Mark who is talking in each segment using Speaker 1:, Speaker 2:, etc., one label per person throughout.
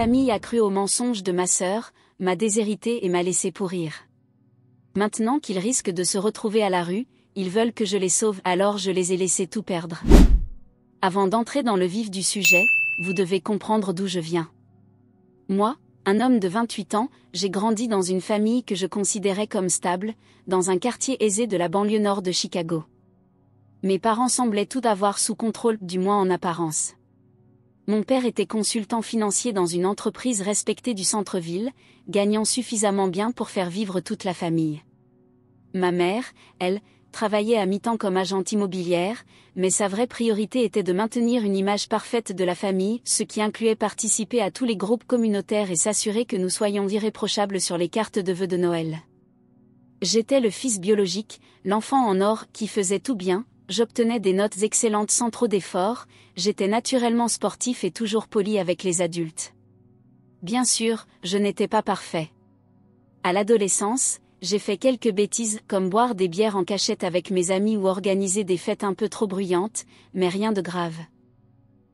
Speaker 1: famille a cru au mensonge de ma sœur, m'a déshérité et m'a laissé pourrir. Maintenant qu'ils risquent de se retrouver à la rue, ils veulent que je les sauve, alors je les ai laissés tout perdre. Avant d'entrer dans le vif du sujet, vous devez comprendre d'où je viens. Moi, un homme de 28 ans, j'ai grandi dans une famille que je considérais comme stable, dans un quartier aisé de la banlieue nord de Chicago. Mes parents semblaient tout avoir sous contrôle, du moins en apparence. Mon père était consultant financier dans une entreprise respectée du centre-ville, gagnant suffisamment bien pour faire vivre toute la famille. Ma mère, elle, travaillait à mi-temps comme agente immobilière, mais sa vraie priorité était de maintenir une image parfaite de la famille, ce qui incluait participer à tous les groupes communautaires et s'assurer que nous soyons irréprochables sur les cartes de vœux de Noël. J'étais le fils biologique, l'enfant en or qui faisait tout bien. J'obtenais des notes excellentes sans trop d'efforts, j'étais naturellement sportif et toujours poli avec les adultes. Bien sûr, je n'étais pas parfait. À l'adolescence, j'ai fait quelques bêtises comme boire des bières en cachette avec mes amis ou organiser des fêtes un peu trop bruyantes, mais rien de grave.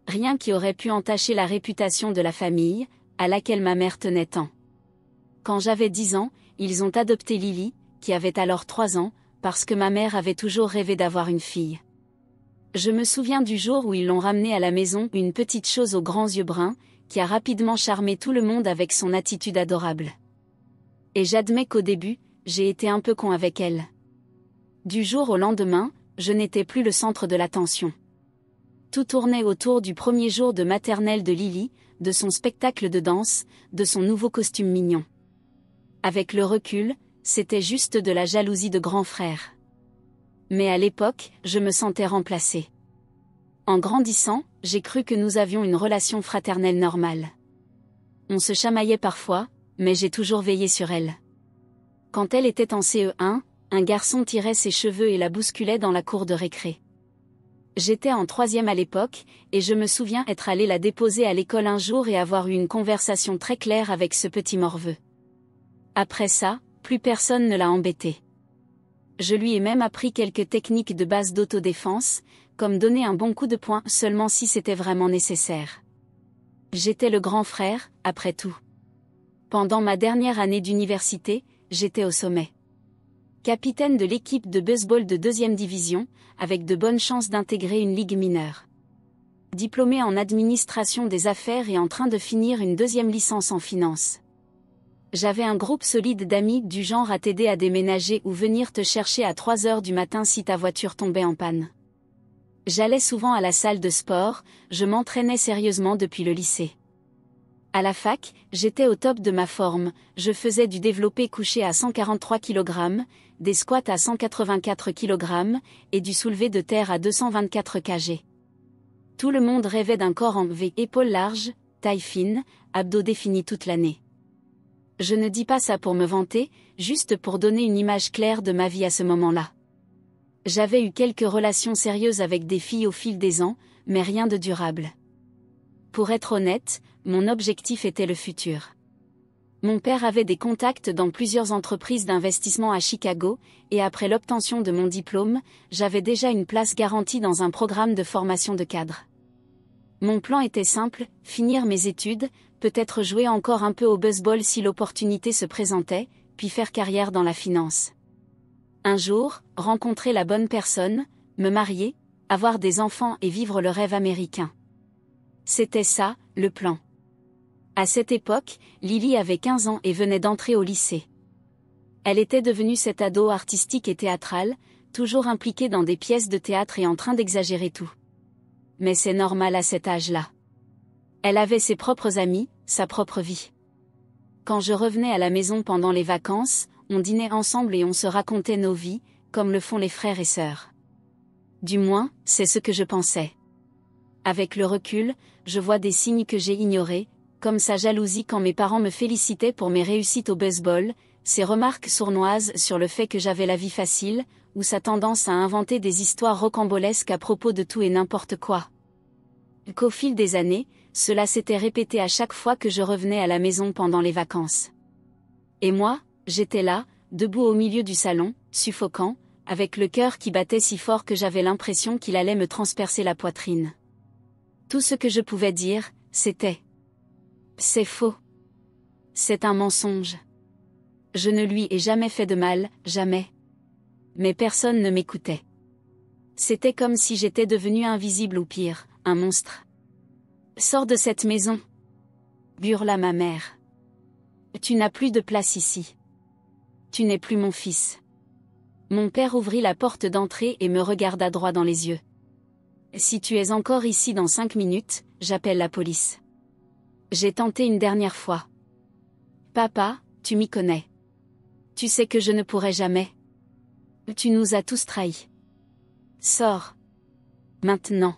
Speaker 1: Rien qui aurait pu entacher la réputation de la famille, à laquelle ma mère tenait tant. Quand j'avais 10 ans, ils ont adopté Lily, qui avait alors 3 ans, parce que ma mère avait toujours rêvé d'avoir une fille. Je me souviens du jour où ils l'ont ramenée à la maison, une petite chose aux grands yeux bruns, qui a rapidement charmé tout le monde avec son attitude adorable. Et j'admets qu'au début, j'ai été un peu con avec elle. Du jour au lendemain, je n'étais plus le centre de l'attention. Tout tournait autour du premier jour de maternelle de Lily, de son spectacle de danse, de son nouveau costume mignon. Avec le recul, c'était juste de la jalousie de grand frère. Mais à l'époque, je me sentais remplacée. En grandissant, j'ai cru que nous avions une relation fraternelle normale. On se chamaillait parfois, mais j'ai toujours veillé sur elle. Quand elle était en CE1, un garçon tirait ses cheveux et la bousculait dans la cour de récré. J'étais en 3e à l'époque, et je me souviens être allée la déposer à l'école un jour et avoir eu une conversation très claire avec ce petit morveux. Après ça, plus personne ne l'a embêté. Je lui ai même appris quelques techniques de base d'autodéfense, comme donner un bon coup de poing seulement si c'était vraiment nécessaire. J'étais le grand frère, après tout. Pendant ma dernière année d'université, j'étais au sommet. Capitaine de l'équipe de baseball de 2e division, avec de bonnes chances d'intégrer une ligue mineure. Diplômé en administration des affaires et en train de finir une 2e licence en finance. J'avais un groupe solide d'amis du genre à t'aider à déménager ou venir te chercher à 3 heures du matin si ta voiture tombait en panne. J'allais souvent à la salle de sport, je m'entraînais sérieusement depuis le lycée. À la fac, j'étais au top de ma forme, je faisais du développé couché à 143 kg, des squats à 184 kg, et du soulevé de terre à 224 kg. Tout le monde rêvait d'un corps en V, épaules larges, taille fine, abdos définis toute l'année. Je ne dis pas ça pour me vanter, juste pour donner une image claire de ma vie à ce moment-là. J'avais eu quelques relations sérieuses avec des filles au fil des ans, mais rien de durable. Pour être honnête, mon objectif était le futur. Mon père avait des contacts dans plusieurs entreprises d'investissement à Chicago, et après l'obtention de mon diplôme, j'avais déjà une place garantie dans un programme de formation de cadre. Mon plan était simple, finir mes études, peut-être jouer encore un peu au baseball si l'opportunité se présentait, puis faire carrière dans la finance. Un jour, rencontrer la bonne personne, me marier, avoir des enfants et vivre le rêve américain. C'était ça, le plan. À cette époque, Lily avait 15 ans et venait d'entrer au lycée. Elle était devenue cette ado artistique et théâtrale, toujours impliquée dans des pièces de théâtre et en train d'exagérer tout. Mais c'est normal à cet âge-là. Elle avait ses propres amis, sa propre vie. Quand je revenais à la maison pendant les vacances, on dînait ensemble et on se racontait nos vies, comme le font les frères et sœurs. Du moins, c'est ce que je pensais. Avec le recul, je vois des signes que j'ai ignorés, comme sa jalousie quand mes parents me félicitaient pour mes réussites au baseball, ses remarques sournoises sur le fait que j'avais la vie facile, ou sa tendance à inventer des histoires rocambolesques à propos de tout et n'importe quoi. Qu'au fil des années, cela s'était répété à chaque fois que je revenais à la maison pendant les vacances. Et moi, j'étais là, debout au milieu du salon, suffocant, avec le cœur qui battait si fort que j'avais l'impression qu'il allait me transpercer la poitrine. Tout ce que je pouvais dire, c'était C'est faux. C'est un mensonge. Je ne lui ai jamais fait de mal, jamais. Mais personne ne m'écoutait. C'était comme si j'étais devenue invisible ou pire, un monstre. Sors de cette maison, hurla ma mère. Tu n'as plus de place ici. Tu n'es plus mon fils. Mon père ouvrit la porte d'entrée et me regarda droit dans les yeux. Si tu es encore ici dans 5 minutes, j'appelle la police. J'ai tenté une dernière fois. Papa, tu m'y connais. Tu sais que je ne pourrai jamais. Tu nous as tous trahis. Sors. Maintenant.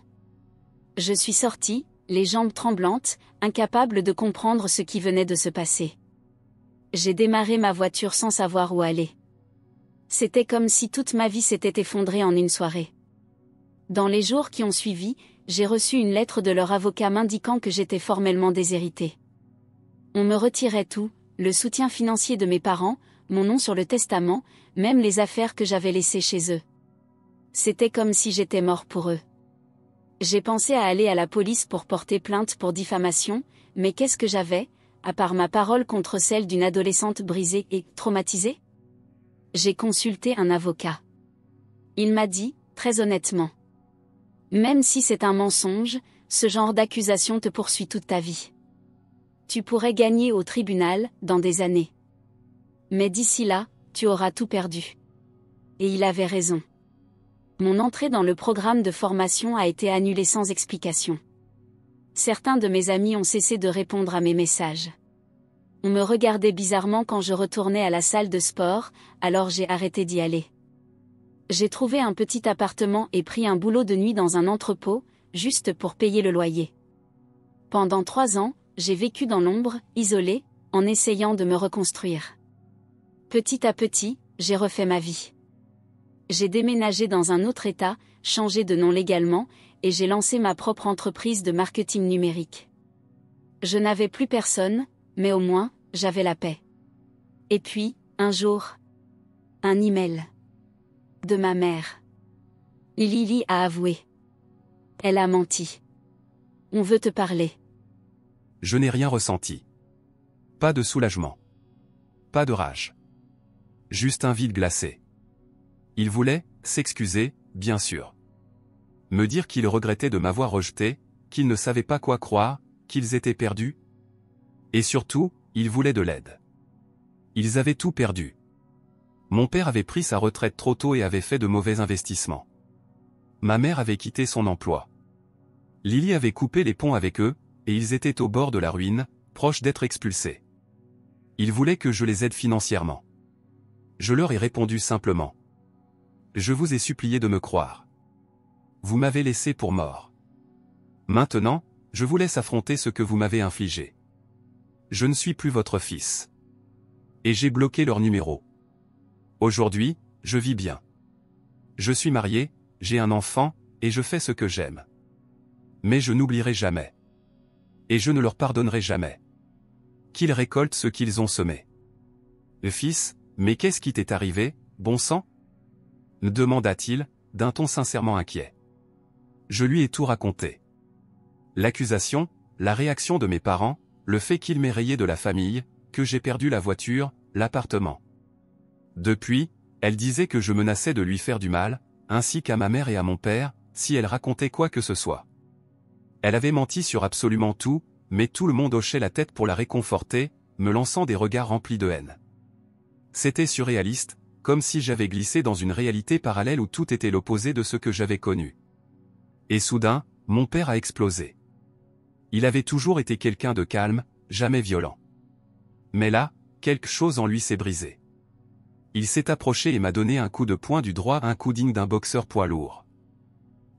Speaker 1: Je suis sortie, les jambes tremblantes, incapable de comprendre ce qui venait de se passer. J'ai démarré ma voiture sans savoir où aller. C'était comme si toute ma vie s'était effondrée en une soirée. Dans les jours qui ont suivi, j'ai reçu une lettre de leur avocat m'indiquant que j'étais formellement déshéritée. On me retirait tout, le soutien financier de mes parents, mon nom sur le testament, même les affaires que j'avais laissées chez eux. C'était comme si j'étais mort pour eux. J'ai pensé à aller à la police pour porter plainte pour diffamation, mais qu'est-ce que j'avais, à part ma parole contre celle d'une adolescente brisée et traumatisée? J'ai consulté un avocat. Il m'a dit, très honnêtement. Même si c'est un mensonge, ce genre d'accusation te poursuit toute ta vie. Tu pourrais gagner au tribunal, dans des années. Mais d'ici là, tu auras tout perdu. Et il avait raison. Mon entrée dans le programme de formation a été annulée sans explication. Certains de mes amis ont cessé de répondre à mes messages. On me regardait bizarrement quand je retournais à la salle de sport, alors j'ai arrêté d'y aller. J'ai trouvé un petit appartement et pris un boulot de nuit dans un entrepôt, juste pour payer le loyer. Pendant 3 ans, j'ai vécu dans l'ombre, isolée, en essayant de me reconstruire. Petit à petit, j'ai refait ma vie. J'ai déménagé dans un autre État, changé de nom légalement, et j'ai lancé ma propre entreprise de marketing numérique. Je n'avais plus personne, mais au moins, j'avais la paix. Et puis, un jour, un email de ma mère. Lily a avoué. Elle a menti. On veut te parler.
Speaker 2: Je n'ai rien ressenti. Pas de soulagement. Pas de rage. Juste un vide glacé. Il voulait s'excuser, bien sûr. Me dire qu'il regrettait de m'avoir rejeté, qu'ils ne savaient pas quoi croire, qu'ils étaient perdus. Et surtout, ils voulaient de l'aide. Ils avaient tout perdu. Mon père avait pris sa retraite trop tôt et avait fait de mauvais investissements. Ma mère avait quitté son emploi. Lily avait coupé les ponts avec eux, et ils étaient au bord de la ruine, proches d'être expulsés. Ils voulaient que je les aide financièrement. Je leur ai répondu simplement. Je vous ai supplié de me croire. Vous m'avez laissé pour mort. Maintenant, je vous laisse affronter ce que vous m'avez infligé. Je ne suis plus votre fils. Et j'ai bloqué leur numéro. Aujourd'hui, je vis bien. Je suis marié, j'ai un enfant, et je fais ce que j'aime. Mais je n'oublierai jamais. Et je ne leur pardonnerai jamais. Qu'ils récoltent ce qu'ils ont semé. Le fils, mais qu'est-ce qui t'est arrivé, bon sang? Me demanda-t-il, d'un ton sincèrement inquiet. Je lui ai tout raconté. L'accusation, la réaction de mes parents, le fait qu'ils m'aient rayé de la famille, que j'ai perdu la voiture, l'appartement. Depuis, elle disait que je menaçais de lui faire du mal, ainsi qu'à ma mère et à mon père, si elle racontait quoi que ce soit. Elle avait menti sur absolument tout, mais tout le monde hochait la tête pour la réconforter, me lançant des regards remplis de haine. C'était surréaliste, comme si j'avais glissé dans une réalité parallèle où tout était l'opposé de ce que j'avais connu. Et soudain, mon père a explosé. Il avait toujours été quelqu'un de calme, jamais violent. Mais là, quelque chose en lui s'est brisé. Il s'est approché et m'a donné un coup de poing du droit, un coup digne d'un boxeur poids lourd.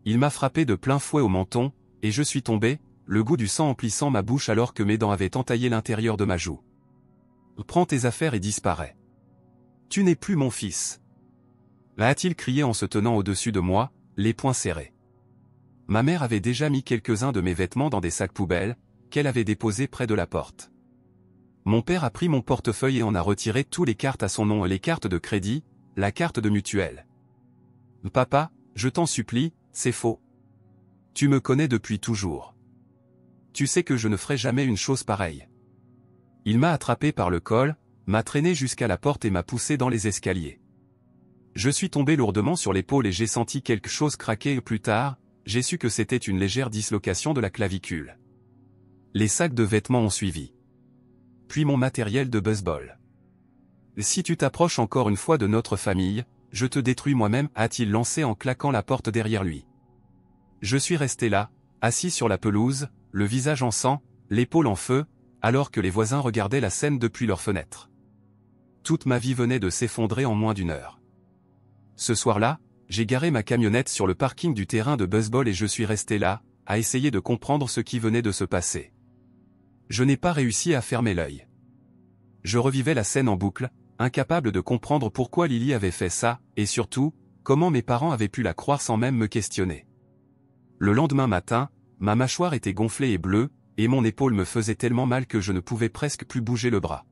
Speaker 2: Il m'a frappé de plein fouet au menton, et je suis tombé, le goût du sang emplissant ma bouche alors que mes dents avaient entaillé l'intérieur de ma joue. Prends tes affaires et disparais. Tu n'es plus mon fils. A-t-il crié en se tenant au-dessus de moi, les poings serrés. Ma mère avait déjà mis quelques-uns de mes vêtements dans des sacs poubelles, qu'elle avait déposés près de la porte. Mon père a pris mon portefeuille et en a retiré toutes les cartes à son nom, les cartes de crédit, la carte de mutuelle. Papa, je t'en supplie, c'est faux. Tu me connais depuis toujours. Tu sais que je ne ferai jamais une chose pareille. Il m'a attrapé par le col, m'a traîné jusqu'à la porte et m'a poussé dans les escaliers. Je suis tombé lourdement sur l'épaule et j'ai senti quelque chose craquer et plus tard, j'ai su que c'était une légère dislocation de la clavicule. Les sacs de vêtements ont suivi. Puis mon matériel de baseball. Si tu t'approches encore une fois de notre famille, je te détruis moi-même, a-t-il lancé en claquant la porte derrière lui. Je suis resté là, assis sur la pelouse, le visage en sang, l'épaule en feu, alors que les voisins regardaient la scène depuis leur fenêtre. Toute ma vie venait de s'effondrer en moins d'1 heure. Ce soir-là, j'ai garé ma camionnette sur le parking du terrain de baseball et je suis resté là, à essayer de comprendre ce qui venait de se passer. Je n'ai pas réussi à fermer l'œil. Je revivais la scène en boucle, incapable de comprendre pourquoi Lily avait fait ça, et surtout, comment mes parents avaient pu la croire sans même me questionner. Le lendemain matin, ma mâchoire était gonflée et bleue, et mon épaule me faisait tellement mal que je ne pouvais presque plus bouger le bras.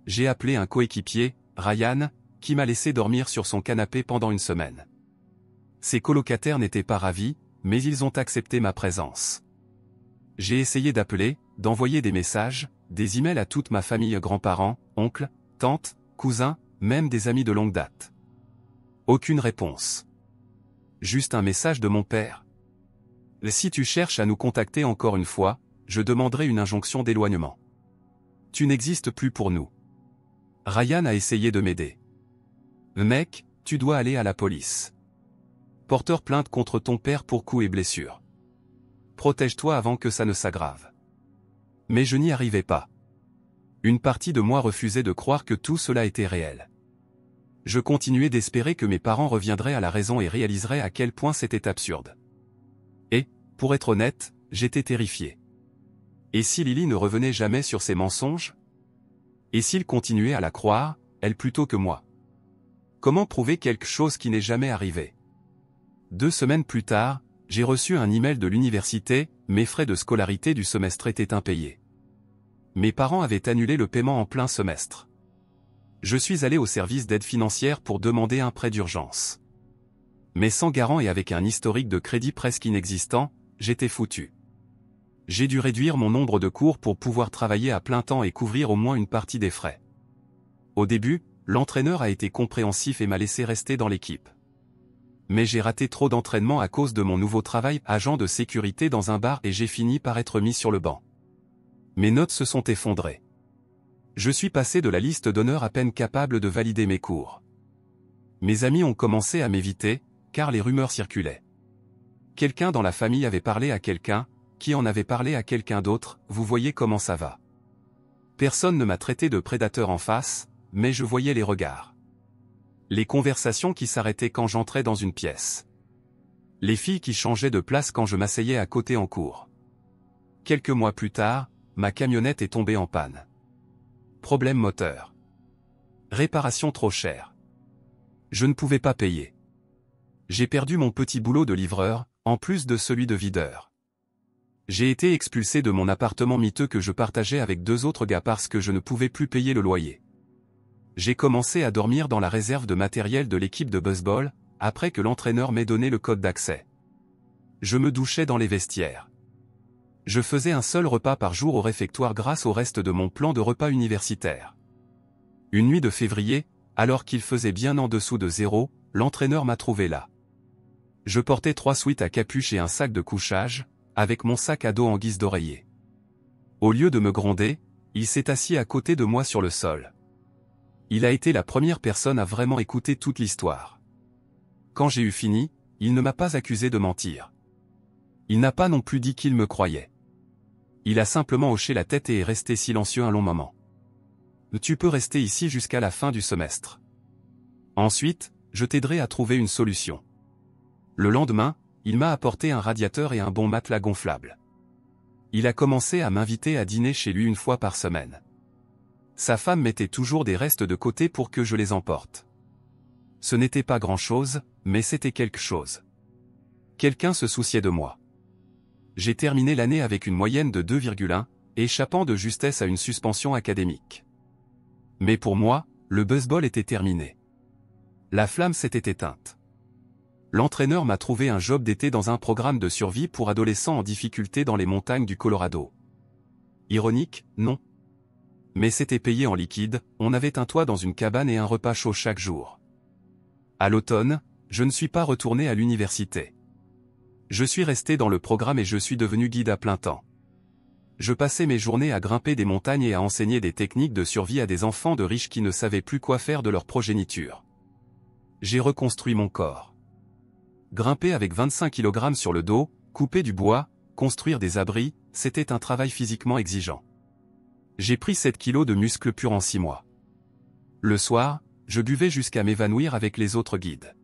Speaker 2: J'ai appelé un coéquipier, Ryan, qui m'a laissé dormir sur son canapé pendant 1 semaine. Ses colocataires n'étaient pas ravis, mais ils ont accepté ma présence. J'ai essayé d'appeler, d'envoyer des messages, des emails à toute ma famille, grands-parents, oncles, tantes, cousins, même des amis de longue date. Aucune réponse. Juste un message de mon père. Si tu cherches à nous contacter encore une fois, je demanderai une injonction d'éloignement. Tu n'existes plus pour nous. Ryan a essayé de m'aider. Mec, tu dois aller à la police. Porteur plainte contre ton père pour coups et blessures. Protège-toi avant que ça ne s'aggrave. Mais je n'y arrivais pas. Une partie de moi refusait de croire que tout cela était réel. Je continuais d'espérer que mes parents reviendraient à la raison et réaliseraient à quel point c'était absurde. Et, pour être honnête, j'étais terrifié. Et si Lily ne revenait jamais sur ses mensonges? Et s'il continuait à la croire, elle plutôt que moi? Comment prouver quelque chose qui n'est jamais arrivé? 2 semaines plus tard, j'ai reçu un email de l'université, mes frais de scolarité du semestre étaient impayés. Mes parents avaient annulé le paiement en plein semestre. Je suis allé au service d'aide financière pour demander un prêt d'urgence. Mais sans garant et avec un historique de crédit presque inexistant, j'étais foutu. J'ai dû réduire mon nombre de cours pour pouvoir travailler à plein temps et couvrir au moins une partie des frais. Au début, l'entraîneur a été compréhensif et m'a laissé rester dans l'équipe. Mais j'ai raté trop d'entraînement à cause de mon nouveau travail, agent de sécurité dans un bar, et j'ai fini par être mis sur le banc. Mes notes se sont effondrées. Je suis passé de la liste d'honneur à peine capable de valider mes cours. Mes amis ont commencé à m'éviter, car les rumeurs circulaient. Quelqu'un dans la famille avait parlé à quelqu'un, qui en avait parlé à quelqu'un d'autre, vous voyez comment ça va. Personne ne m'a traité de prédateur en face, mais je voyais les regards. Les conversations qui s'arrêtaient quand j'entrais dans une pièce. Les filles qui changeaient de place quand je m'asseyais à côté en cours. Quelques mois plus tard, ma camionnette est tombée en panne. Problème moteur. Réparation trop chère. Je ne pouvais pas payer. J'ai perdu mon petit boulot de livreur, en plus de celui de videur. J'ai été expulsé de mon appartement miteux que je partageais avec 2 autres gars parce que je ne pouvais plus payer le loyer. J'ai commencé à dormir dans la réserve de matériel de l'équipe de baseball, après que l'entraîneur m'ait donné le code d'accès. Je me douchais dans les vestiaires. Je faisais un seul repas par jour au réfectoire grâce au reste de mon plan de repas universitaire. Une nuit de février, alors qu'il faisait bien en dessous de 0, l'entraîneur m'a trouvé là. Je portais 3 sweats à capuche et un sac de couchage, avec mon sac à dos en guise d'oreiller. Au lieu de me gronder, il s'est assis à côté de moi sur le sol. Il a été la première personne à vraiment écouter toute l'histoire. Quand j'ai eu fini, il ne m'a pas accusé de mentir. Il n'a pas non plus dit qu'il me croyait. Il a simplement hoché la tête et est resté silencieux un long moment. Tu peux rester ici jusqu'à la fin du semestre. Ensuite, je t'aiderai à trouver une solution. Le lendemain, il m'a apporté un radiateur et un bon matelas gonflable. Il a commencé à m'inviter à dîner chez lui 1 fois par semaine. Sa femme mettait toujours des restes de côté pour que je les emporte. Ce n'était pas grand-chose, mais c'était quelque chose. Quelqu'un se souciait de moi. J'ai terminé l'année avec une moyenne de 2,1, échappant de justesse à une suspension académique. Mais pour moi, le baseball était terminé. La flamme s'était éteinte. L'entraîneur m'a trouvé un job d'été dans un programme de survie pour adolescents en difficulté dans les montagnes du Colorado. Ironique, non? Mais c'était payé en liquide, on avait un toit dans une cabane et un repas chaud chaque jour. À l'automne, je ne suis pas retourné à l'université. Je suis resté dans le programme et je suis devenu guide à plein temps. Je passais mes journées à grimper des montagnes et à enseigner des techniques de survie à des enfants de riches qui ne savaient plus quoi faire de leur progéniture. J'ai reconstruit mon corps. Grimper avec 25 kg sur le dos, couper du bois, construire des abris, c'était un travail physiquement exigeant. J'ai pris 7 kilos de muscles purs en 6 mois. Le soir, je buvais jusqu'à m'évanouir avec les autres guides.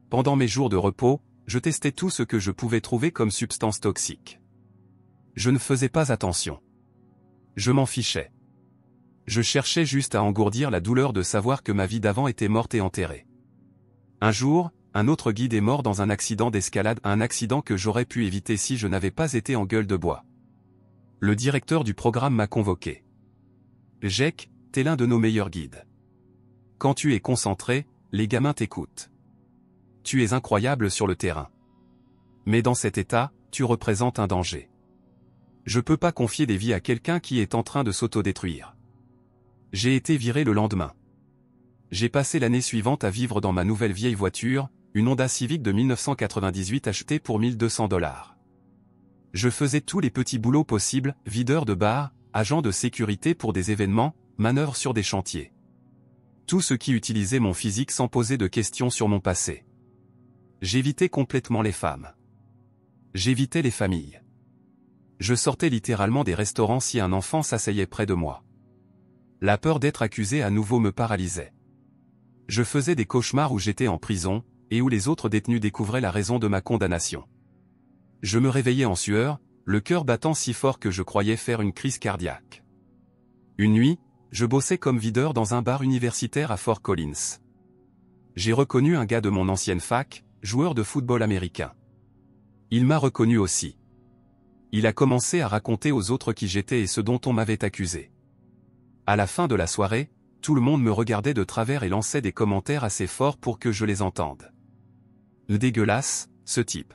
Speaker 2: Pendant mes jours de repos, je testais tout ce que je pouvais trouver comme substance toxique. Je ne faisais pas attention. Je m'en fichais. Je cherchais juste à engourdir la douleur de savoir que ma vie d'avant était morte et enterrée. Un jour, un autre guide est mort dans un accident d'escalade, un accident que j'aurais pu éviter si je n'avais pas été en gueule de bois. Le directeur du programme m'a convoqué. Jake, t'es l'un de nos meilleurs guides. Quand tu es concentré, les gamins t'écoutent. Tu es incroyable sur le terrain. Mais dans cet état, tu représentes un danger. Je peux pas confier des vies à quelqu'un qui est en train de s'autodétruire. J'ai été viré le lendemain. J'ai passé l'année suivante à vivre dans ma nouvelle vieille voiture, une Honda Civic de 1998 achetée pour $1 200. Je faisais tous les petits boulots possibles, videur de bar, agent de sécurité pour des événements, manœuvre sur des chantiers. Tout ce qui utilisait mon physique sans poser de questions sur mon passé. J'évitais complètement les femmes. J'évitais les familles. Je sortais littéralement des restaurants si un enfant s'asseyait près de moi. La peur d'être accusé à nouveau me paralysait. Je faisais des cauchemars où j'étais en prison, et où les autres détenus découvraient la raison de ma condamnation. Je me réveillais en sueur, le cœur battant si fort que je croyais faire une crise cardiaque. Une nuit, je bossais comme videur dans un bar universitaire à Fort Collins. J'ai reconnu un gars de mon ancienne fac, joueur de football américain. Il m'a reconnu aussi. Il a commencé à raconter aux autres qui j'étais et ce dont on m'avait accusé. À la fin de la soirée, tout le monde me regardait de travers et lançait des commentaires assez forts pour que je les entende. Dégueulasse, ce type.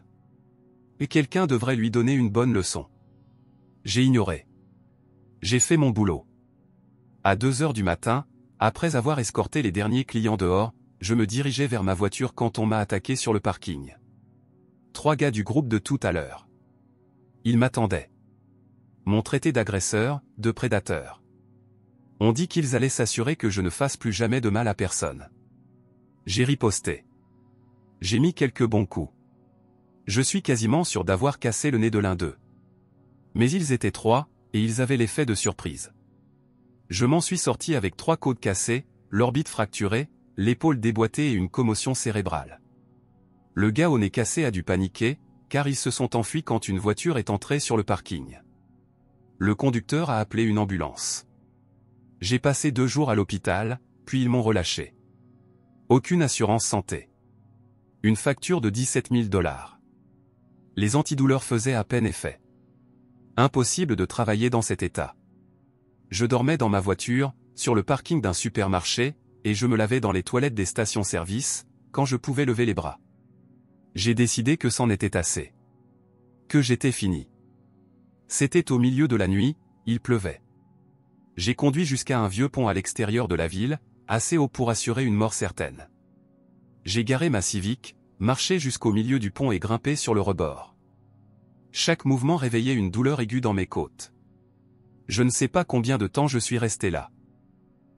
Speaker 2: Et quelqu'un devrait lui donner une bonne leçon. J'ai ignoré. J'ai fait mon boulot. À 2 heures du matin, après avoir escorté les derniers clients dehors, je me dirigeais vers ma voiture quand on m'a attaqué sur le parking. 3 gars du groupe de tout à l'heure. Ils m'attendaient. M'ont traité d'agresseur, de prédateur. On dit qu'ils allaient s'assurer que je ne fasse plus jamais de mal à personne. J'ai riposté. J'ai mis quelques bons coups. Je suis quasiment sûr d'avoir cassé le nez de l'un d'eux. Mais ils étaient 3, et ils avaient l'effet de surprise. Je m'en suis sorti avec 3 côtes cassées, l'orbite fracturée, l'épaule déboîtée et une commotion cérébrale. Le gars au nez cassé a dû paniquer, car ils se sont enfuis quand une voiture est entrée sur le parking. Le conducteur a appelé une ambulance. J'ai passé 2 jours à l'hôpital, puis ils m'ont relâché. Aucune assurance santé. Une facture de $17 000. Les antidouleurs faisaient à peine effet. Impossible de travailler dans cet état. Je dormais dans ma voiture, sur le parking d'un supermarché, et je me lavais dans les toilettes des stations-service, quand je pouvais lever les bras. J'ai décidé que c'en était assez. Que j'étais fini. C'était au milieu de la nuit, il pleuvait. J'ai conduit jusqu'à un vieux pont à l'extérieur de la ville, assez haut pour assurer une mort certaine. J'ai garé ma Civic, marché jusqu'au milieu du pont et grimpé sur le rebord. Chaque mouvement réveillait une douleur aiguë dans mes côtes. Je ne sais pas combien de temps je suis resté là.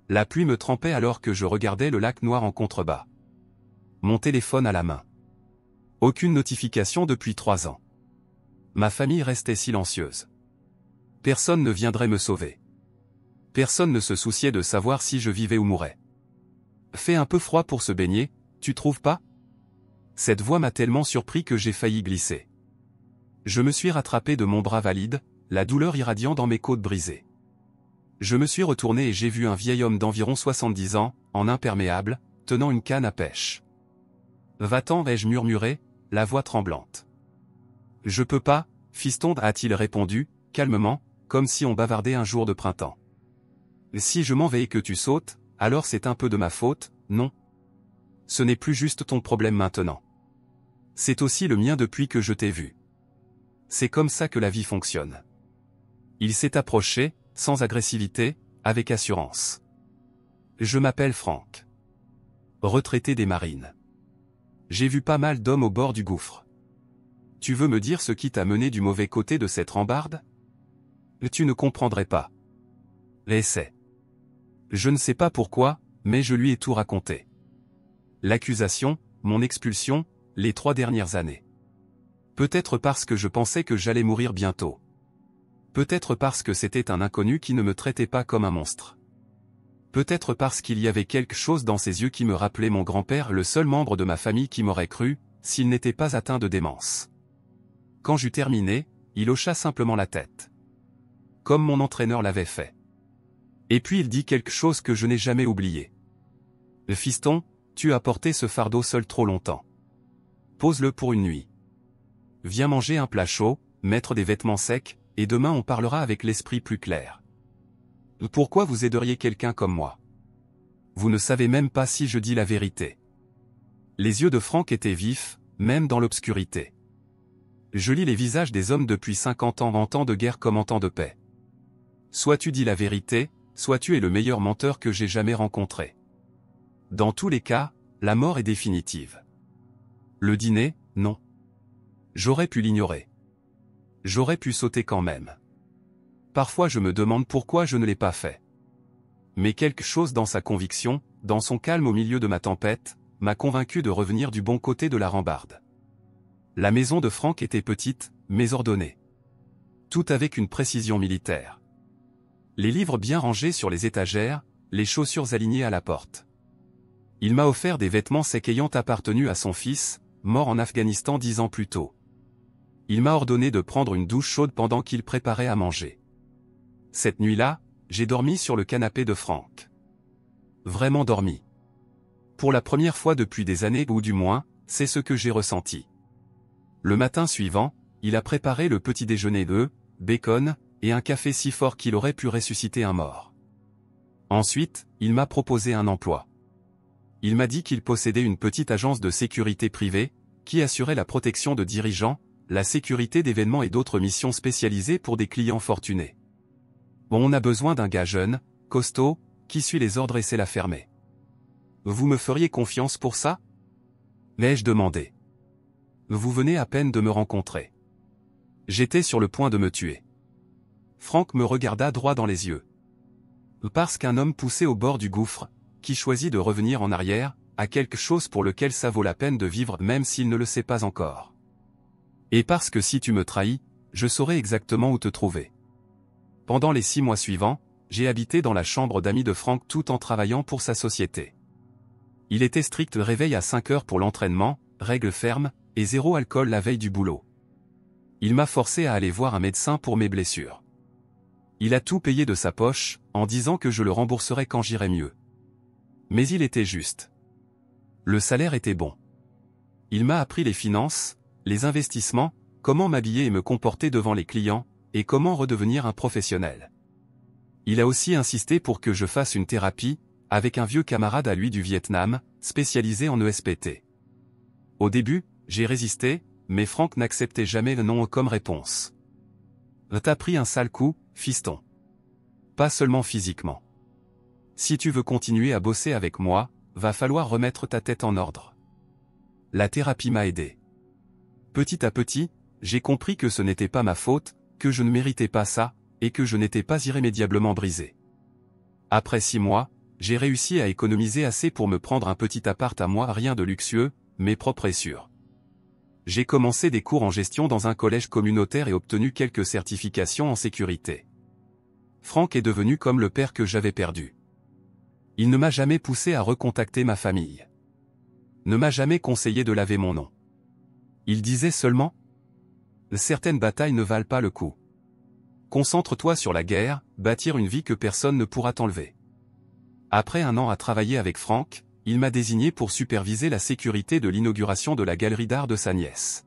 Speaker 2: La pluie me trempait alors que je regardais le lac noir en contrebas. Mon téléphone à la main. Aucune notification depuis 3 ans. Ma famille restait silencieuse. Personne ne viendrait me sauver. Personne ne se souciait de savoir si je vivais ou mourais. Fait un peu froid pour se baigner, tu trouves pas? Cette voix m'a tellement surpris que j'ai failli glisser. Je me suis rattrapé de mon bras valide, la douleur irradiant dans mes côtes brisées. Je me suis retourné et j'ai vu un vieil homme d'environ 70 ans, en imperméable, tenant une canne à pêche. Va-t'en, ai-je murmuré, la voix tremblante. Je peux pas, fiston, a-t-il répondu, calmement, comme si on bavardait un jour de printemps. Si je m'en vais et que tu sautes, alors c'est un peu de ma faute, non? Ce n'est plus juste ton problème maintenant. C'est aussi le mien depuis que je t'ai vu. C'est comme ça que la vie fonctionne. Il s'est approché, sans agressivité, avec assurance. Je m'appelle Franck. Retraité des marines. J'ai vu pas mal d'hommes au bord du gouffre. Tu veux me dire ce qui t'a mené du mauvais côté de cette rambarde? Tu ne comprendrais pas. L'essai. Je ne sais pas pourquoi, mais je lui ai tout raconté. L'accusation, mon expulsion, les 3 dernières années. Peut-être parce que je pensais que j'allais mourir bientôt. Peut-être parce que c'était un inconnu qui ne me traitait pas comme un monstre. Peut-être parce qu'il y avait quelque chose dans ses yeux qui me rappelait mon grand-père, le seul membre de ma famille qui m'aurait cru, s'il n'était pas atteint de démence. Quand j'eus terminé, il hocha simplement la tête. Comme mon entraîneur l'avait fait. Et puis il dit quelque chose que je n'ai jamais oublié. « Fiston, tu as porté ce fardeau seul trop longtemps. Pose-le pour une nuit. Viens manger un plat chaud, mettre des vêtements secs, et demain on parlera avec l'esprit plus clair. Pourquoi vous aideriez quelqu'un comme moi? Vous ne savez même pas si je dis la vérité. » Les yeux de Franck étaient vifs, même dans l'obscurité. Je lis les visages des hommes depuis 50 ans en temps de guerre comme en temps de paix. Soit tu dis la vérité, soit tu es le meilleur menteur que j'ai jamais rencontré. Dans tous les cas, la mort est définitive. Le dîner, non. J'aurais pu l'ignorer. J'aurais pu sauter quand même. Parfois je me demande pourquoi je ne l'ai pas fait. Mais quelque chose dans sa conviction, dans son calme au milieu de ma tempête, m'a convaincu de revenir du bon côté de la rambarde. La maison de Franck était petite, mais ordonnée. Tout avec une précision militaire. Les livres bien rangés sur les étagères, les chaussures alignées à la porte. Il m'a offert des vêtements secs ayant appartenu à son fils, mort en Afghanistan 10 ans plus tôt. Il m'a ordonné de prendre une douche chaude pendant qu'il préparait à manger. Cette nuit-là, j'ai dormi sur le canapé de Franck. Vraiment dormi. Pour la première fois depuis des années, ou du moins, c'est ce que j'ai ressenti. Le matin suivant, il a préparé le petit déjeuner d'œufs, bacon, et un café si fort qu'il aurait pu ressusciter un mort. Ensuite, il m'a proposé un emploi. Il m'a dit qu'il possédait une petite agence de sécurité privée, qui assurait la protection de dirigeants, la sécurité d'événements et d'autres missions spécialisées pour des clients fortunés. On a besoin d'un gars jeune, costaud, qui suit les ordres et sait la fermer. Vous me feriez confiance pour ça? L'ai-je demandé. Vous venez à peine de me rencontrer. J'étais sur le point de me tuer. Franck me regarda droit dans les yeux. Parce qu'un homme poussé au bord du gouffre, qui choisit de revenir en arrière, a quelque chose pour lequel ça vaut la peine de vivre même s'il ne le sait pas encore. Et parce que si tu me trahis, je saurai exactement où te trouver. Pendant les 6 mois suivants, j'ai habité dans la chambre d'amis de Franck tout en travaillant pour sa société. Il était strict, réveil à 5 heures pour l'entraînement, règles fermes, et 0 alcool la veille du boulot. Il m'a forcé à aller voir un médecin pour mes blessures. Il a tout payé de sa poche, en disant que je le rembourserais quand j'irais mieux. Mais il était juste. Le salaire était bon. Il m'a appris les finances, les investissements, comment m'habiller et me comporter devant les clients, et comment redevenir un professionnel. Il a aussi insisté pour que je fasse une thérapie, avec un vieux camarade à lui du Vietnam, spécialisé en ESPT. Au début, j'ai résisté, mais Franck n'acceptait jamais le non comme réponse. T'as pris un sale coup, fiston. Pas seulement physiquement. Si tu veux continuer à bosser avec moi, va falloir remettre ta tête en ordre. La thérapie m'a aidé. Petit à petit, j'ai compris que ce n'était pas ma faute, que je ne méritais pas ça, et que je n'étais pas irrémédiablement brisé. Après 6 mois, j'ai réussi à économiser assez pour me prendre un petit appart à moi, rien de luxueux, mais propre et sûr. J'ai commencé des cours en gestion dans un collège communautaire et obtenu quelques certifications en sécurité. Franck est devenu comme le père que j'avais perdu. Il ne m'a jamais poussé à recontacter ma famille. Ne m'a jamais conseillé de laver mon nom. Il disait seulement « Certaines batailles ne valent pas le coup. Concentre-toi sur la guerre, bâtir une vie que personne ne pourra t'enlever. » Après 1 an à travailler avec Franck, il m'a désigné pour superviser la sécurité de l'inauguration de la galerie d'art de sa nièce.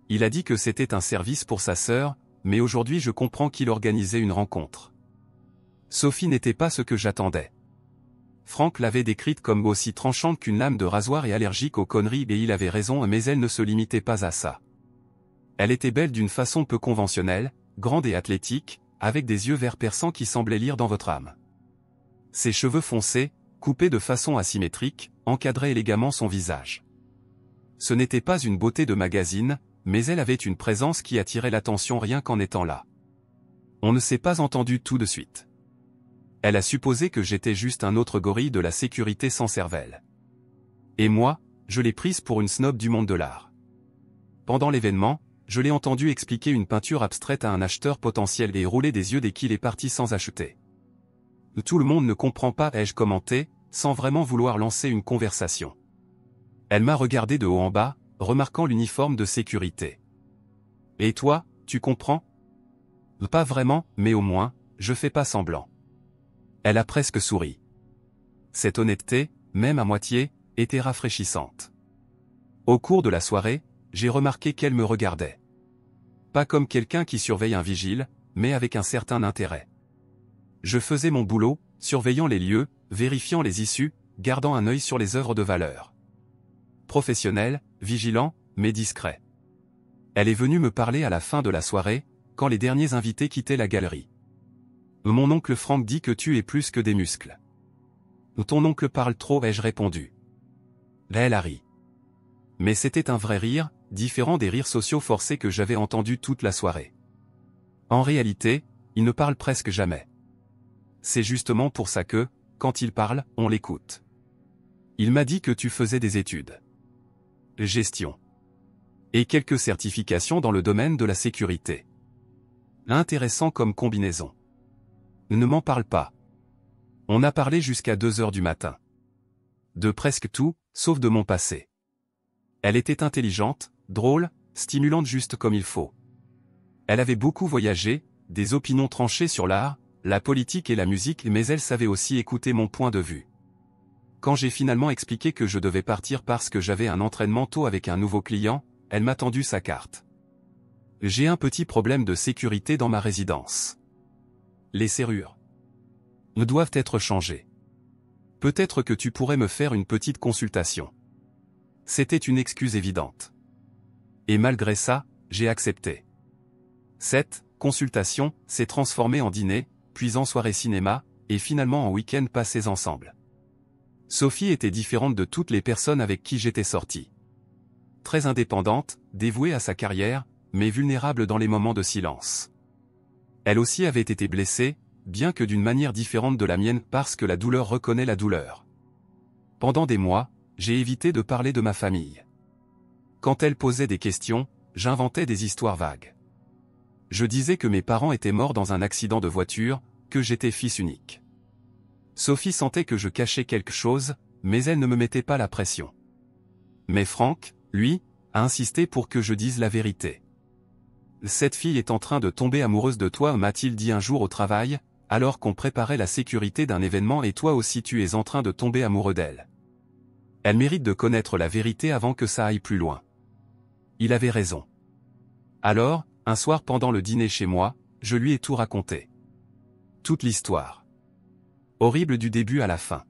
Speaker 2: Il a dit que c'était un service pour sa sœur, mais aujourd'hui je comprends qu'il organisait une rencontre. Sophie n'était pas ce que j'attendais. Franck l'avait décrite comme aussi tranchante qu'une lame de rasoir et allergique aux conneries, et il avait raison, mais elle ne se limitait pas à ça. Elle était belle d'une façon peu conventionnelle, grande et athlétique, avec des yeux verts perçants qui semblaient lire dans votre âme. Ses cheveux foncés, coupés de façon asymétrique, encadraient élégamment son visage. Ce n'était pas une beauté de magazine, mais elle avait une présence qui attirait l'attention rien qu'en étant là. On ne s'est pas entendu tout de suite. Elle a supposé que j'étais juste un autre gorille de la sécurité sans cervelle. Et moi, je l'ai prise pour une snob du monde de l'art. Pendant l'événement, je l'ai entendu expliquer une peinture abstraite à un acheteur potentiel et rouler des yeux dès qu'il est parti sans acheter. Tout le monde ne comprend pas, ai-je commenté, sans vraiment vouloir lancer une conversation. Elle m'a regardé de haut en bas, remarquant l'uniforme de sécurité. Et toi, tu comprends? Pas vraiment, mais au moins, je fais pas semblant. Elle a presque souri. Cette honnêteté, même à moitié, était rafraîchissante. Au cours de la soirée, j'ai remarqué qu'elle me regardait. Pas comme quelqu'un qui surveille un vigile, mais avec un certain intérêt. Je faisais mon boulot, surveillant les lieux, vérifiant les issues, gardant un œil sur les œuvres de valeur. Professionnel, vigilant, mais discret. Elle est venue me parler à la fin de la soirée, quand les derniers invités quittaient la galerie. Mon oncle Frank dit que tu es plus que des muscles. Ton oncle parle trop, ai-je répondu. Elle a ri. Mais c'était un vrai rire, différent des rires sociaux forcés que j'avais entendus toute la soirée. En réalité, il ne parle presque jamais. C'est justement pour ça que, quand il parle, on l'écoute. Il m'a dit que tu faisais des études. Gestion. Et quelques certifications dans le domaine de la sécurité. Intéressant comme combinaison. Ne m'en parle pas. On a parlé jusqu'à 2 heures du matin. De presque tout, sauf de mon passé. Elle était intelligente, drôle, stimulante juste comme il faut. Elle avait beaucoup voyagé, des opinions tranchées sur l'art, la politique et la musique, mais elle savait aussi écouter mon point de vue. Quand j'ai finalement expliqué que je devais partir parce que j'avais un entraînement tôt avec un nouveau client, elle m'a tendu sa carte. J'ai un petit problème de sécurité dans ma résidence. Les serrures doivent être changées. Peut-être que tu pourrais me faire une petite consultation. C'était une excuse évidente. Et malgré ça, j'ai accepté. Cette consultation s'est transformée en dîner, puis en soirée cinéma, et finalement en week-end passés ensemble. Sophie était différente de toutes les personnes avec qui j'étais sorti. Très indépendante, dévouée à sa carrière, mais vulnérable dans les moments de silence. Elle aussi avait été blessée, bien que d'une manière différente de la mienne parce que la douleur reconnaît la douleur. Pendant des mois, j'ai évité de parler de ma famille. Quand elle posait des questions, j'inventais des histoires vagues. Je disais que mes parents étaient morts dans un accident de voiture, que j'étais fils unique. Sophie sentait que je cachais quelque chose, mais elle ne me mettait pas la pression. Mais Frank, lui, a insisté pour que je dise la vérité. Cette fille est en train de tomber amoureuse de toi, m'a-t-il dit un jour au travail, alors qu'on préparait la sécurité d'un événement et toi aussi tu es en train de tomber amoureux d'elle. Elle mérite de connaître la vérité avant que ça aille plus loin. Il avait raison. Alors, un soir pendant le dîner chez moi, je lui ai tout raconté. Toute l'histoire. Horrible du début à la fin.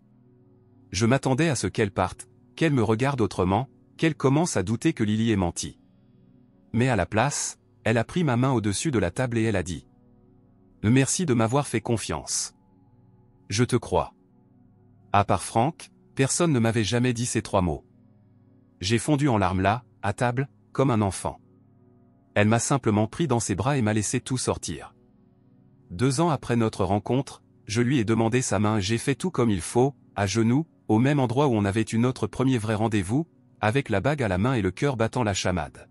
Speaker 2: Je m'attendais à ce qu'elle parte, qu'elle me regarde autrement, qu'elle commence à douter que Lily ait menti. Mais à la place, elle a pris ma main au-dessus de la table et elle a dit « Merci de m'avoir fait confiance. Je te crois. » À part Frank, personne ne m'avait jamais dit ces 3 mots. J'ai fondu en larmes là, à table, comme un enfant. Elle m'a simplement pris dans ses bras et m'a laissé tout sortir. 2 ans après notre rencontre, je lui ai demandé sa main et j'ai fait tout comme il faut, à genoux, au même endroit où on avait eu notre premier vrai rendez-vous, avec la bague à la main et le cœur battant la chamade.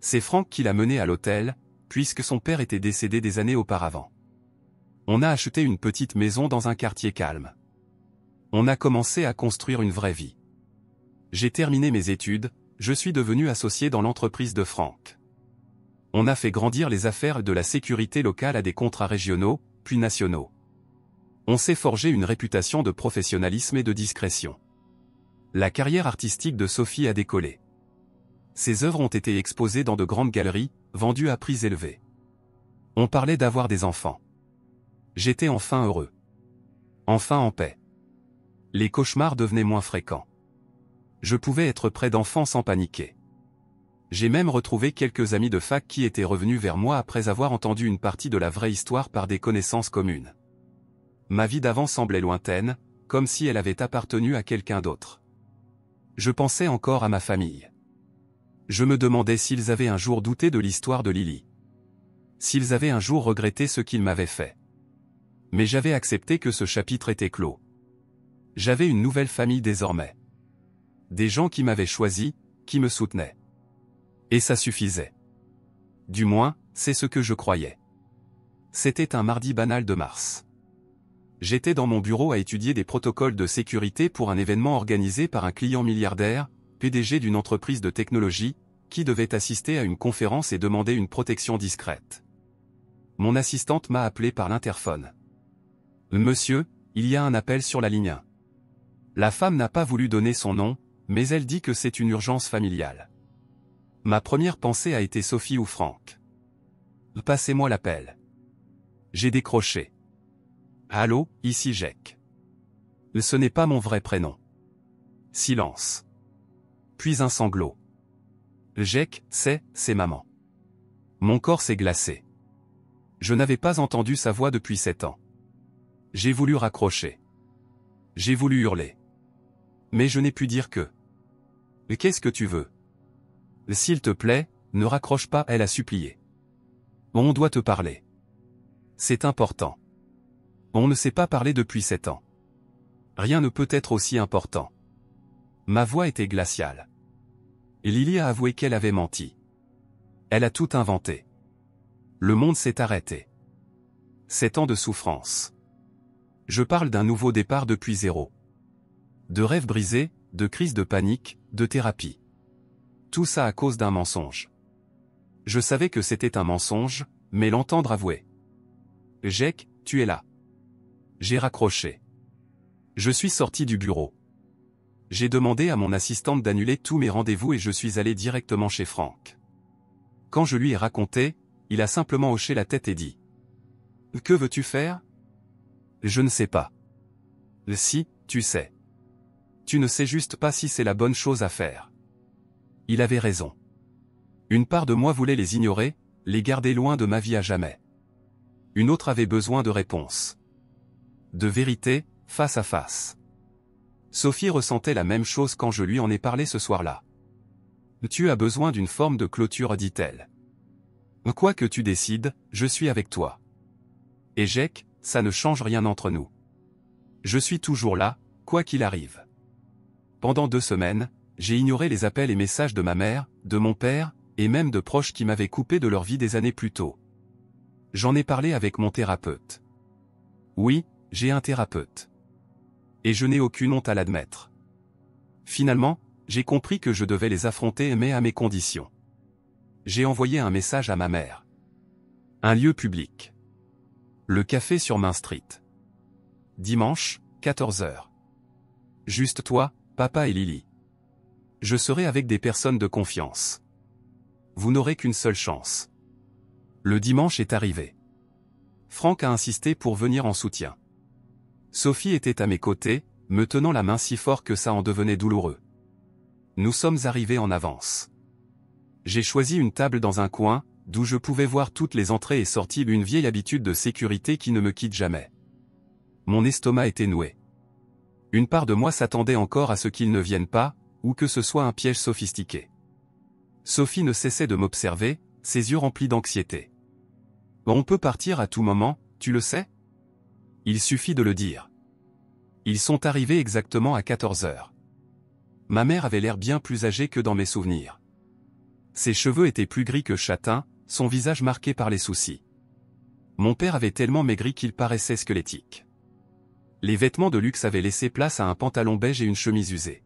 Speaker 2: C'est Frank qui l'a menée à l'hôtel, puisque son père était décédé des années auparavant. On a acheté une petite maison dans un quartier calme. On a commencé à construire une vraie vie. J'ai terminé mes études, je suis devenu associé dans l'entreprise de Frank. On a fait grandir les affaires de la sécurité locale à des contrats régionaux, puis nationaux. On s'est forgé une réputation de professionnalisme et de discrétion. La carrière artistique de Sophie a décollé. Ses œuvres ont été exposées dans de grandes galeries, vendues à prix élevés. On parlait d'avoir des enfants. J'étais enfin heureux. Enfin en paix. Les cauchemars devenaient moins fréquents. Je pouvais être près d'enfants sans paniquer. J'ai même retrouvé quelques amis de fac qui étaient revenus vers moi après avoir entendu une partie de la vraie histoire par des connaissances communes. ma vie d'avant semblait lointaine, comme si elle avait appartenu à quelqu'un d'autre. Je pensais encore à ma famille. Je me demandais s'ils avaient un jour douté de l'histoire de Lily. S'ils avaient un jour regretté ce qu'ils m'avaient fait. Mais j'avais accepté que ce chapitre était clos. J'avais une nouvelle famille désormais. Des gens qui m'avaient choisi, qui me soutenaient. Et ça suffisait. Du moins, c'est ce que je croyais. C'était un mardi banal de mars. J'étais dans mon bureau à étudier des protocoles de sécurité pour un événement organisé par un client milliardaire, PDG d'une entreprise de technologie, qui devait assister à une conférence et demander une protection discrète. Mon assistante m'a appelé par l'interphone. « Monsieur, il y a un appel sur la ligne 1. » La femme n'a pas voulu donner son nom, mais elle dit que c'est une urgence familiale. Ma première pensée a été Sophie ou Franck. « Passez-moi l'appel. » J'ai décroché. « Allô, ici Jake. » Ce n'est pas mon vrai prénom. Silence. Puis un sanglot. Jake, c'est maman. Mon corps s'est glacé. Je n'avais pas entendu sa voix depuis 7 ans. J'ai voulu raccrocher. J'ai voulu hurler. Mais je n'ai pu dire que. « Qu'est-ce que tu veux ? » « S'il te plaît, ne raccroche pas, elle a supplié. On doit te parler. C'est important. On ne s'est pas parlé depuis 7 ans. Rien ne peut être aussi important. Ma voix était glaciale. Lily a avoué qu'elle avait menti. Elle a tout inventé. Le monde s'est arrêté. 7 ans de souffrance. Je parle d'un nouveau départ depuis zéro. De rêves brisés, de crises de panique, de thérapie. Tout ça à cause d'un mensonge. Je savais que c'était un mensonge, mais l'entendre avouer. Jake, tu es là. J'ai raccroché. Je suis sorti du bureau. J'ai demandé à mon assistante d'annuler tous mes rendez-vous et je suis allé directement chez Franck. Quand je lui ai raconté, il a simplement hoché la tête et dit. « Que veux-tu faire ? » Je ne sais pas. Si, tu sais. Tu ne sais juste pas si c'est la bonne chose à faire. Il avait raison. Une part de moi voulait les ignorer, les garder loin de ma vie à jamais. Une autre avait besoin de réponses. De vérité, face à face. Sophie ressentait la même chose quand je lui en ai parlé ce soir-là. Tu as besoin d'une forme de clôture, dit-elle. Quoi que tu décides, je suis avec toi. Et Jake, ça ne change rien entre nous. Je suis toujours là, quoi qu'il arrive. Pendant 2 semaines, j'ai ignoré les appels et messages de ma mère, de mon père, et même de proches qui m'avaient coupé de leur vie des années plus tôt. J'en ai parlé avec mon thérapeute. Oui, j'ai un thérapeute. Et je n'ai aucune honte à l'admettre. Finalement, j'ai compris que je devais les affronter mais à mes conditions. J'ai envoyé un message à ma mère. Un lieu public. Le café sur Main Street. Dimanche, 14h. Juste toi, papa et Lily. Je serai avec des personnes de confiance. Vous n'aurez qu'une seule chance. Le dimanche est arrivé. Franck a insisté pour venir en soutien. Sophie était à mes côtés, me tenant la main si fort que ça en devenait douloureux. Nous sommes arrivés en avance. J'ai choisi une table dans un coin, d'où je pouvais voir toutes les entrées et sorties, une vieille habitude de sécurité qui ne me quitte jamais. Mon estomac était noué. Une part de moi s'attendait encore à ce qu'ils ne viennent pas, ou que ce soit un piège sophistiqué. Sophie ne cessait de m'observer, ses yeux remplis d'anxiété. « On peut partir à tout moment, tu le sais ? Il suffit de le dire. » Ils sont arrivés exactement à 14h. Ma mère avait l'air bien plus âgée que dans mes souvenirs. Ses cheveux étaient plus gris que châtain, son visage marqué par les soucis. Mon père avait tellement maigri qu'il paraissait squelettique. Les vêtements de luxe avaient laissé place à un pantalon beige et une chemise usée.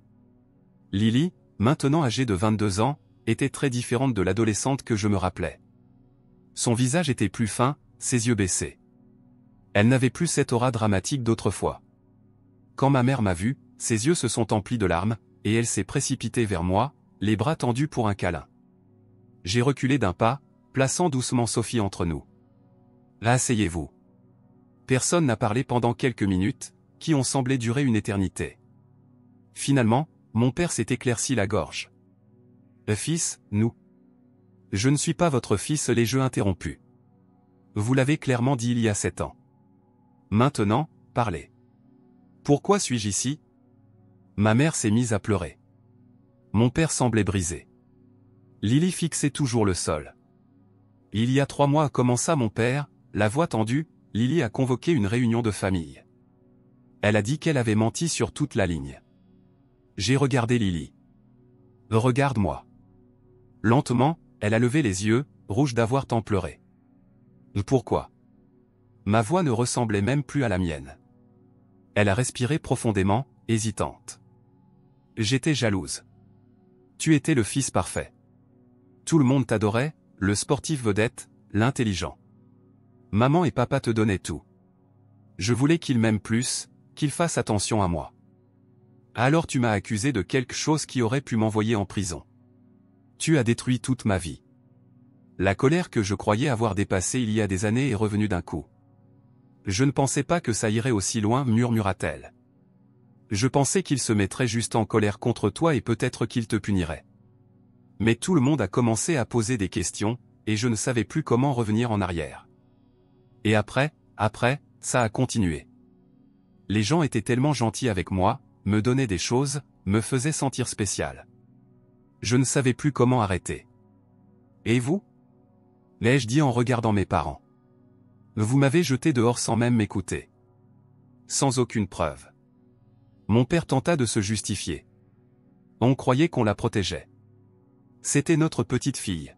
Speaker 2: Lily, maintenant âgée de 22 ans, était très différente de l'adolescente que je me rappelais. Son visage était plus fin, ses yeux baissés. Elle n'avait plus cette aura dramatique d'autrefois. Quand ma mère m'a vu, ses yeux se sont emplis de larmes, et elle s'est précipitée vers moi, les bras tendus pour un câlin. J'ai reculé d'un pas, plaçant doucement Sophie entre nous. « Asseyez-vous. » Personne n'a parlé pendant quelques minutes, qui ont semblé durer une éternité. Finalement, mon père s'est éclairci la gorge. « Fils, nous. »« Je ne suis pas votre fils, les jeux interrompus. Vous l'avez clairement dit il y a 7 ans. Maintenant, parler. Pourquoi suis-je ici? Ma mère s'est mise à pleurer. Mon père semblait brisé. Lily fixait toujours le sol. Il y a 3 mois, commença mon père, la voix tendue. Lily a convoqué une réunion de famille. Elle a dit qu'elle avait menti sur toute la ligne. J'ai regardé Lily. Regarde-moi. Lentement, elle a levé les yeux, rouge d'avoir tant pleuré. Pourquoi? Ma voix ne ressemblait même plus à la mienne. Elle a respiré profondément, hésitante. J'étais jalouse. Tu étais le fils parfait. Tout le monde t'adorait, le sportif vedette, l'intelligent. Maman et papa te donnaient tout. Je voulais qu'ils m'aiment plus, qu'ils fassent attention à moi. Alors tu m'as accusé de quelque chose qui aurait pu m'envoyer en prison. Tu as détruit toute ma vie. La colère que je croyais avoir dépassée il y a des années est revenue d'un coup. Je ne pensais pas que ça irait aussi loin, murmura-t-elle. Je pensais qu'il se mettrait juste en colère contre toi et peut-être qu'il te punirait. Mais tout le monde a commencé à poser des questions, et je ne savais plus comment revenir en arrière. Et après, ça a continué. Les gens étaient tellement gentils avec moi, me donnaient des choses, me faisaient sentir spécial. Je ne savais plus comment arrêter. Et vous? L'ai-je dit en regardant mes parents. Vous m'avez jeté dehors sans même m'écouter. Sans aucune preuve. Mon père tenta de se justifier. On croyait qu'on la protégeait. C'était notre petite fille.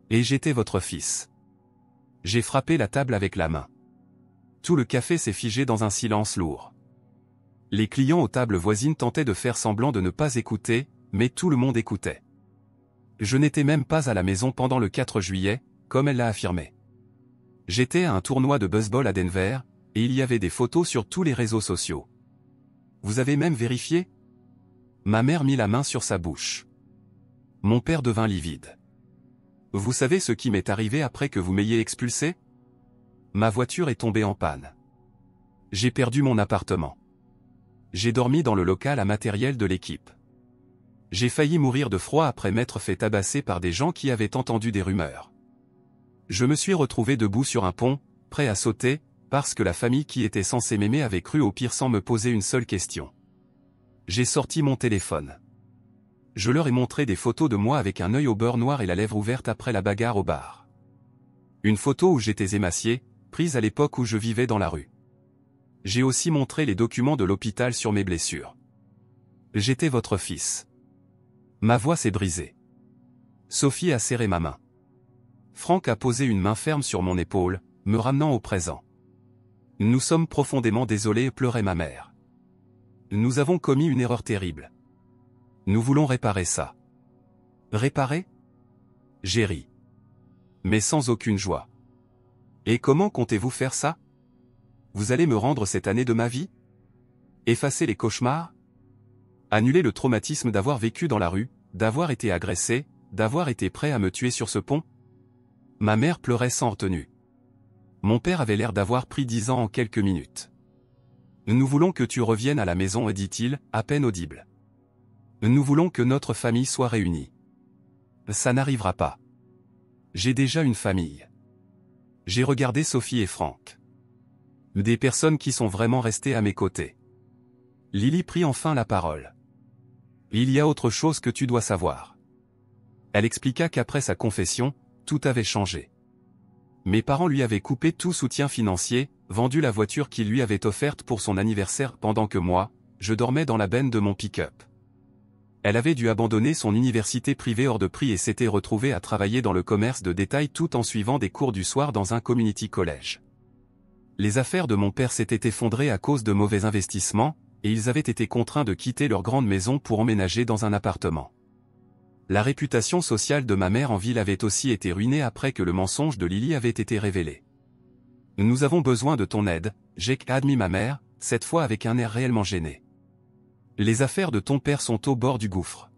Speaker 2: Et j'étais votre fils. J'ai frappé la table avec la main. Tout le café s'est figé dans un silence lourd. Les clients aux tables voisines tentaient de faire semblant de ne pas écouter, mais tout le monde écoutait. Je n'étais même pas à la maison pendant le 4 juillet, comme elle l'a affirmé. J'étais à un tournoi de baseball à Denver, et il y avait des photos sur tous les réseaux sociaux. Vous avez même vérifié? Ma mère mit la main sur sa bouche. Mon père devint livide. Vous savez ce qui m'est arrivé après que vous m'ayez expulsé? Ma voiture est tombée en panne. J'ai perdu mon appartement. J'ai dormi dans le local à matériel de l'équipe. J'ai failli mourir de froid après m'être fait tabasser par des gens qui avaient entendu des rumeurs. Je me suis retrouvé debout sur un pont, prêt à sauter, parce que la famille qui était censée m'aimer avait cru au pire sans me poser une seule question. J'ai sorti mon téléphone. Je leur ai montré des photos de moi avec un œil au beurre noir et la lèvre ouverte après la bagarre au bar. Une photo où j'étais émacié, prise à l'époque où je vivais dans la rue. J'ai aussi montré les documents de l'hôpital sur mes blessures. J'étais votre fils. Ma voix s'est brisée. Sophie a serré ma main. Franck a posé une main ferme sur mon épaule, me ramenant au présent. Nous sommes profondément désolés, pleurait ma mère. Nous avons commis une erreur terrible. Nous voulons réparer ça. Réparer? J'ai ri. Mais sans aucune joie. Et comment comptez-vous faire ça? Vous allez me rendre cette année de ma vie? Effacer les cauchemars? Annuler le traumatisme d'avoir vécu dans la rue, d'avoir été agressé, d'avoir été prêt à me tuer sur ce pont? Ma mère pleurait sans retenue. Mon père avait l'air d'avoir pris 10 ans en quelques minutes. Nous voulons que tu reviennes à la maison, dit-il, à peine audible. Nous voulons que notre famille soit réunie. Ça n'arrivera pas. J'ai déjà une famille. J'ai regardé Sophie et Franck. Des personnes qui sont vraiment restées à mes côtés. Lily prit enfin la parole. Il y a autre chose que tu dois savoir. Elle expliqua qu'après sa confession, tout avait changé. Mes parents lui avaient coupé tout soutien financier, vendu la voiture qu'ils lui avaient offerte pour son anniversaire pendant que moi, je dormais dans la benne de mon pick-up. Elle avait dû abandonner son université privée hors de prix et s'était retrouvée à travailler dans le commerce de détail tout en suivant des cours du soir dans un community college. Les affaires de mon père s'étaient effondrées à cause de mauvais investissements, et ils avaient été contraints de quitter leur grande maison pour emménager dans un appartement. La réputation sociale de ma mère en ville avait aussi été ruinée après que le mensonge de Lily avait été révélé. Nous avons besoin de ton aide, j'ai admis ma mère, cette fois avec un air réellement gêné. Les affaires de ton père sont au bord du gouffre.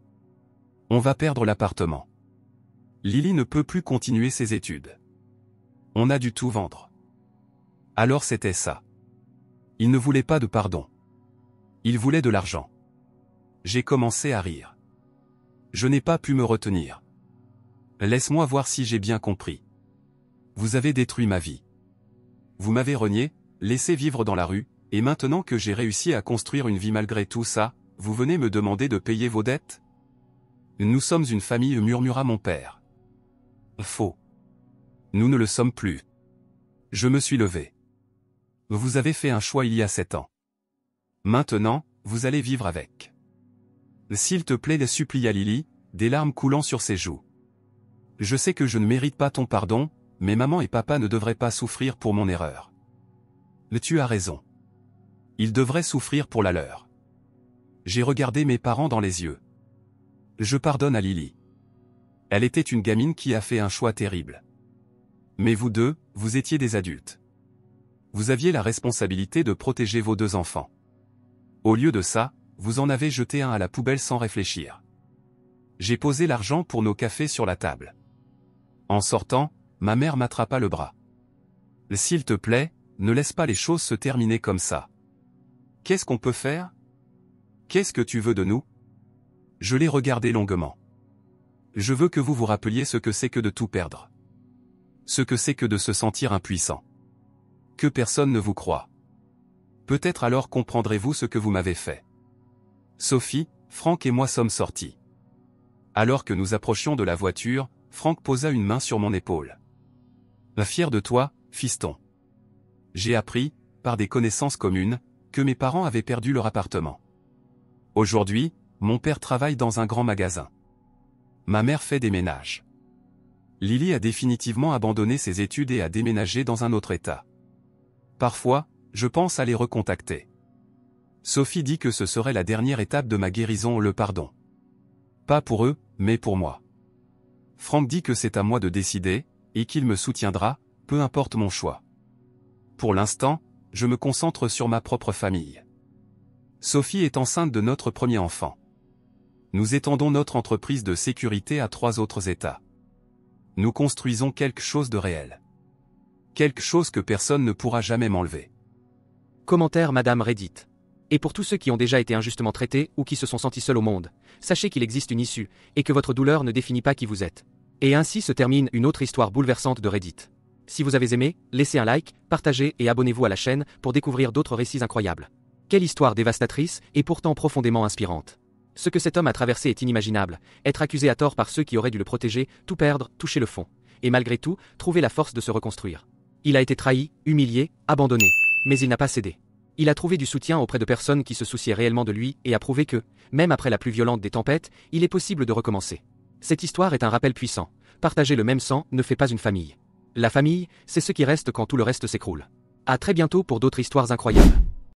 Speaker 2: On va perdre l'appartement. Lily ne peut plus continuer ses études. On a dû tout vendre. Alors c'était ça. Il ne voulait pas de pardon. Il voulait de l'argent. J'ai commencé à rire. Je n'ai pas pu me retenir. Laisse-moi voir si j'ai bien compris. Vous avez détruit ma vie. Vous m'avez renié, laissé vivre dans la rue, Et maintenant que j'ai réussi à construire une vie malgré tout ça, vous venez me demander de payer vos dettes? Nous sommes une famille, murmura mon père. Faux. Nous ne le sommes plus. Je me suis levé. Vous avez fait un choix il y a 7 ans. Maintenant, vous allez vivre avec. S'il te plaît, supplia Lily, des larmes coulant sur ses joues. Je sais que je ne mérite pas ton pardon, mais maman et papa ne devraient pas souffrir pour mon erreur. Tu as raison. Ils devraient souffrir pour la leur. J'ai regardé mes parents dans les yeux. Je pardonne à Lily. Elle était une gamine qui a fait un choix terrible. Mais vous deux, vous étiez des adultes. Vous aviez la responsabilité de protéger vos 2 enfants. Au lieu de ça, vous en avez jeté un à la poubelle sans réfléchir. J'ai posé l'argent pour nos cafés sur la table. En sortant, ma mère m'attrapa le bras. S'il te plaît, ne laisse pas les choses se terminer comme ça. Qu'est-ce qu'on peut faire? Qu'est-ce que tu veux de nous? Je l'ai regardé longuement. Je veux que vous vous rappeliez ce que c'est que de tout perdre. Ce que c'est que de se sentir impuissant. Que personne ne vous croit. Peut-être alors comprendrez-vous ce que vous m'avez fait. Sophie, Franck et moi sommes sortis. Alors que nous approchions de la voiture, Franck posa une main sur mon épaule. Fier de toi, fiston. J'ai appris, par des connaissances communes, que mes parents avaient perdu leur appartement. Aujourd'hui, mon père travaille dans un grand magasin. Ma mère fait des ménages. Lily a définitivement abandonné ses études et a déménagé dans un autre état. Parfois, je pense à les recontacter. Sophie dit que ce serait la dernière étape de ma guérison, le pardon. Pas pour eux, mais pour moi. Franck dit que c'est à moi de décider, et qu'il me soutiendra, peu importe mon choix. Pour l'instant, je me concentre sur ma propre famille. Sophie est enceinte de notre premier enfant. Nous étendons notre entreprise de sécurité à 3 autres États. Nous construisons quelque chose de réel. Quelque chose que personne ne pourra jamais m'enlever.
Speaker 3: Commentaire Madame Reddit. Et pour tous ceux qui ont déjà été injustement traités ou qui se sont sentis seuls au monde, sachez qu'il existe une issue, et que votre douleur ne définit pas qui vous êtes. Et ainsi se termine une autre histoire bouleversante de Reddit. Si vous avez aimé, laissez un like, partagez et abonnez-vous à la chaîne pour découvrir d'autres récits incroyables. Quelle histoire dévastatrice et pourtant profondément inspirante. Ce que cet homme a traversé est inimaginable, être accusé à tort par ceux qui auraient dû le protéger, tout perdre, toucher le fond. Et malgré tout, trouver la force de se reconstruire. Il a été trahi, humilié, abandonné. Mais il n'a pas cédé. Il a trouvé du soutien auprès de personnes qui se souciaient réellement de lui et a prouvé que, même après la plus violente des tempêtes, il est possible de recommencer. Cette histoire est un rappel puissant. Partager le même sang ne fait pas une famille. La famille, c'est ce qui reste quand tout le reste s'écroule. À très bientôt pour d'autres histoires incroyables.